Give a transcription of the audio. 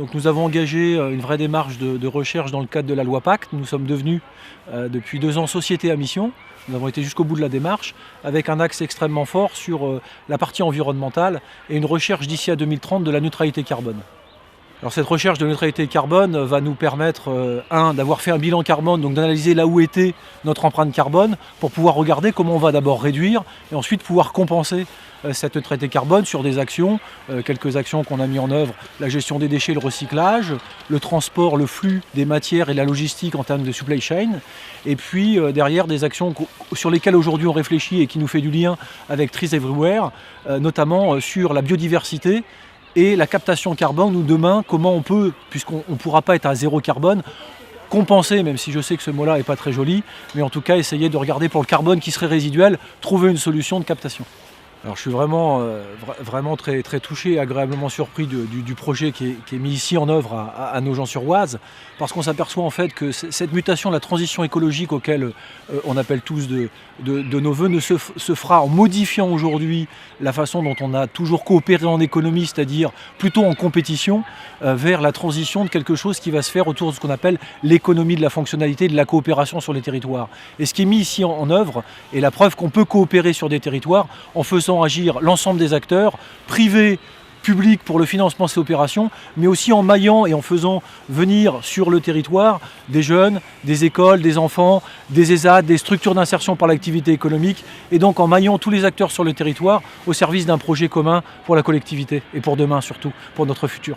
Donc nous avons engagé une vraie démarche de recherche dans le cadre de la loi Pacte. Nous sommes devenus depuis 2 ans société à mission. Nous avons été jusqu'au bout de la démarche avec un axe extrêmement fort sur la partie environnementale et une recherche d'ici à 2030 de la neutralité carbone. Alors cette recherche de neutralité carbone va nous permettre, d'avoir fait un bilan carbone, donc d'analyser là où était notre empreinte carbone, pour pouvoir regarder comment on va d'abord réduire et ensuite pouvoir compenser cette neutralité carbone sur des actions, quelques actions qu'on a mis en œuvre, la gestion des déchets, le recyclage, le transport, le flux des matières et la logistique en termes de supply chain, et puis derrière des actions sur lesquelles aujourd'hui on réfléchit et qui nous fait du lien avec Trees Everywhere, notamment sur la biodiversité, et la captation carbone, ou demain, comment on peut, puisqu'on ne pourra pas être à zéro carbone, compenser, même si je sais que ce mot-là n'est pas très joli, mais en tout cas essayer de regarder pour le carbone qui serait résiduel, trouver une solution de captation. Alors je suis vraiment très, très touché et agréablement surpris du projet qui est mis ici en œuvre à Nogent-sur-Oise, parce qu'on s'aperçoit en fait que cette mutation, la transition écologique auquel on appelle tous de nos voeux, se fera en modifiant aujourd'hui la façon dont on a toujours coopéré en économie, c'est-à-dire plutôt en compétition, vers la transition de quelque chose qui va se faire autour de ce qu'on appelle l'économie de la fonctionnalité, de la coopération sur les territoires. Et ce qui est mis ici en œuvre est la preuve qu'on peut coopérer sur des territoires en faisant agir l'ensemble des acteurs, privés, publics pour le financement de ces opérations, mais aussi en maillant et en faisant venir sur le territoire des jeunes, des écoles, des enfants, des ESAT, des structures d'insertion par l'activité économique, et donc en maillant tous les acteurs sur le territoire au service d'un projet commun pour la collectivité et pour demain surtout, pour notre futur.